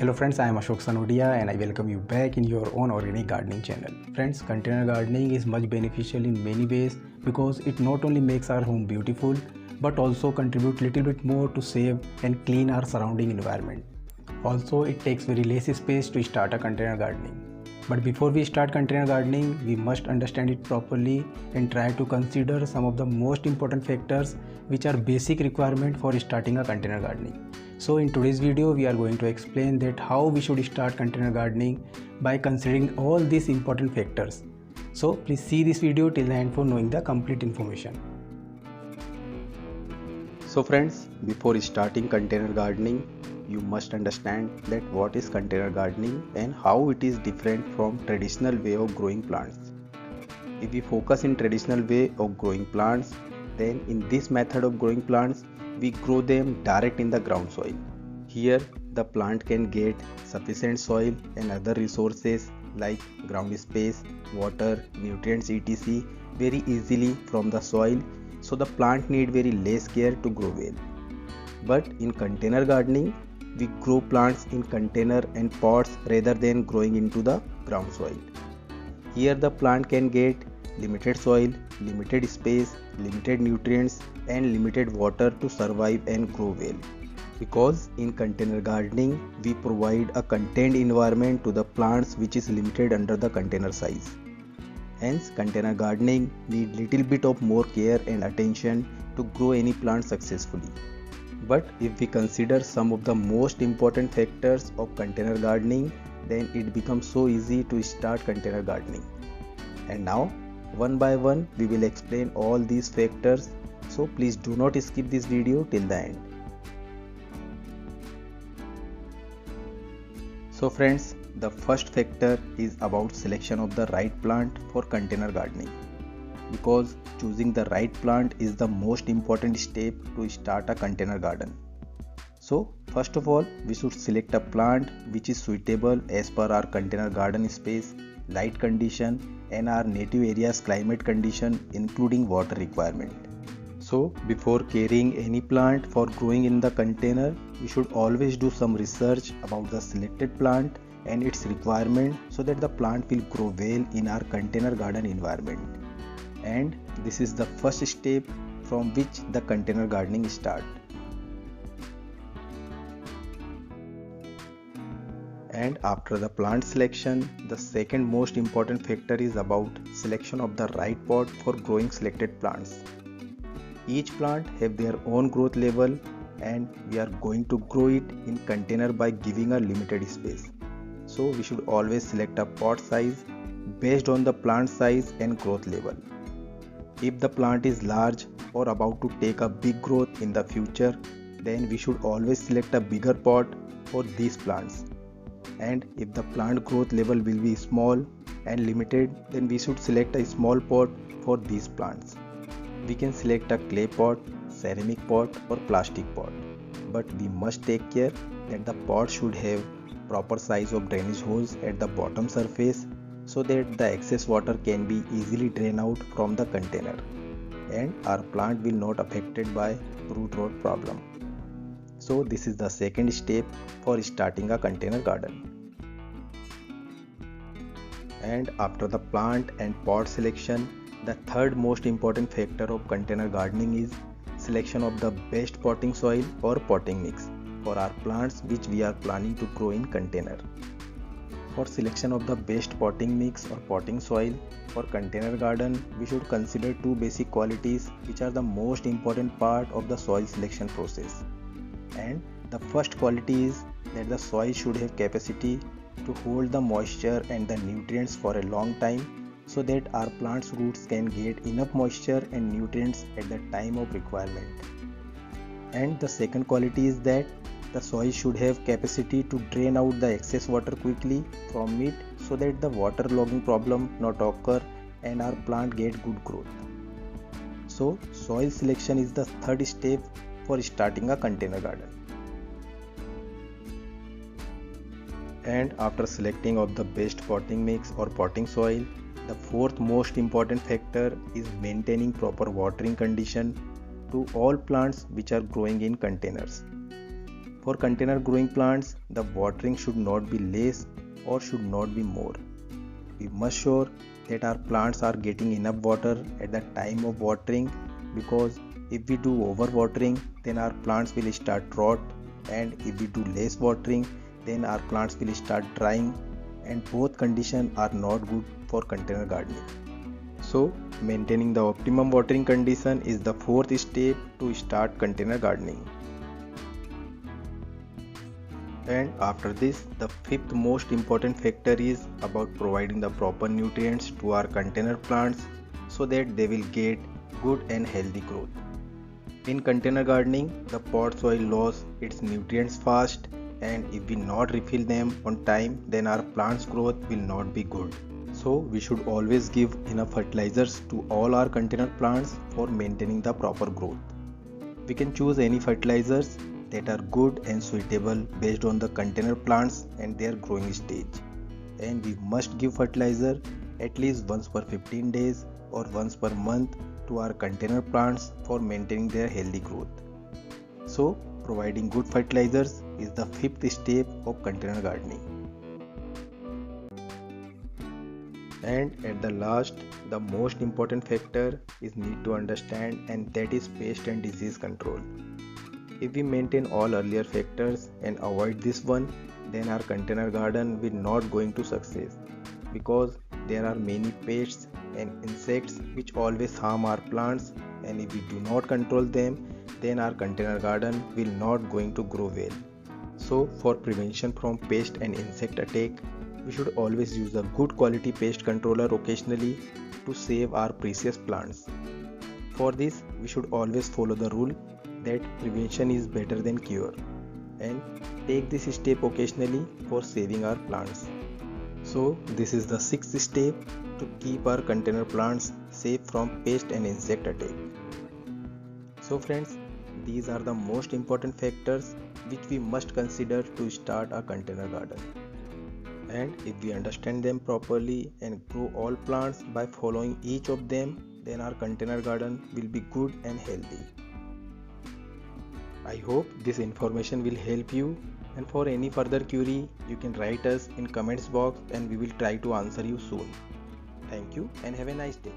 Hello friends, I am Ashok Sanodia and I welcome you back in your own organic gardening channel. Friends, container gardening is much beneficial in many ways because it not only makes our home beautiful but also contribute little bit more to save and clean our surrounding environment. Also, it takes very less space to start a container gardening. But before we start container gardening, we must understand it properly and try to consider some of the most important factors which are basic requirement for starting a container gardening. So in today's video, we are going to explain that how we should start container gardening by considering all these important factors. So please see this video till the end for knowing the complete information. So friends, before starting container gardening, you must understand that what is container gardening and how it is different from traditional way of growing plants. If we focus in traditional way of growing plants, then in this method of growing plants, we grow them direct in the ground soil. Here the plant can get sufficient soil and other resources like ground space, water, nutrients etc. very easily from the soil, so the plant need very less care to grow well. But in container gardening, we grow plants in container and pots rather than growing into the ground soil. Here the plant can get limited soil, limited space, limited nutrients and limited water to survive and grow well. Because in container gardening, we provide a contained environment to the plants which is limited under the container size. Hence, container gardening need little bit of more care and attention to grow any plant successfully. But if we consider some of the most important factors of container gardening, then it becomes so easy to start container gardening. And now, one by one, we will explain all these factors. So please do not skip this video till the end. So friends, the first factor is about selection of the right plant for container gardening. Because choosing the right plant is the most important step to start a container garden. So first of all, we should select a plant which is suitable as per our container garden space, light condition and our native area's climate condition including water requirement. So before carrying any plant for growing in the container, we should always do some research about the selected plant and its requirement so that the plant will grow well in our container garden environment. And this is the first step from which the container gardening starts. And after the plant selection, the second most important factor is about selection of the right pot for growing selected plants. Each plant have their own growth level and we are going to grow it in container by giving a limited space. So we should always select a pot size based on the plant size and growth level. If the plant is large or about to take a big growth in the future, then we should always select a bigger pot for these plants. And if the plant growth level will be small and limited, then we should select a small pot for these plants. We can select a clay pot, ceramic pot or plastic pot. But we must take care that the pot should have proper size of drainage holes at the bottom surface so that the excess water can be easily drained out from the container and our plant will not affected by root rot problem. So this is the second step for starting a container garden. And after the plant and pot selection, the third most important factor of container gardening is selection of the best potting soil or potting mix for our plants which we are planning to grow in container. For selection of the best potting mix or potting soil for container garden, we should consider two basic qualities which are the most important part of the soil selection process. And the first quality is that the soil should have capacity to hold the moisture and the nutrients for a long time so that our plant's roots can get enough moisture and nutrients at the time of requirement. And the second quality is that the soil should have capacity to drain out the excess water quickly from it so that the water logging problem not occur and our plant get good growth. So soil selection is the third step for starting a container garden. And after selecting of the best potting mix or potting soil, the fourth most important factor is maintaining proper watering condition to all plants which are growing in containers. For container growing plants, the watering should not be less or should not be more. We must sure that our plants are getting enough water at the time of watering, because if we do over watering, then our plants will start rot, and if we do less watering, then our plants will start drying, and both conditions are not good for container gardening. So maintaining the optimum watering condition is the fourth step to start container gardening. And after this, the fifth most important factor is about providing the proper nutrients to our container plants so that they will get good and healthy growth. In container gardening, the pot soil loses its nutrients fast, and if we not refill them on time, then our plants growth will not be good. So we should always give enough fertilizers to all our container plants for maintaining the proper growth. We can choose any fertilizers that are good and suitable based on the container plants and their growing stage. And we must give fertilizer at least once per 15 days or once per month to our container plants for maintaining their healthy growth. So providing good fertilizers is the fifth step of container gardening. And at the last, the most important factor is need to understand, and that is pest and disease control. If we maintain all earlier factors and avoid this one, then our container garden will not going to success, because there are many pests and insects which always harm our plants, and if we do not control them, then our container garden will not going to grow well. So for prevention from pest and insect attack, we should always use a good quality pest controller occasionally to save our precious plants. For this, we should always follow the rule that prevention is better than cure, and take this step occasionally for saving our plants. So this is the sixth step to keep our container plants safe from pest and insect attack. So friends, these are the most important factors which we must consider to start a container garden. And if we understand them properly and grow all plants by following each of them, then our container garden will be good and healthy. I hope this information will help you, and for any further query, you can write us in comments box and we will try to answer you soon. Thank you and have a nice day.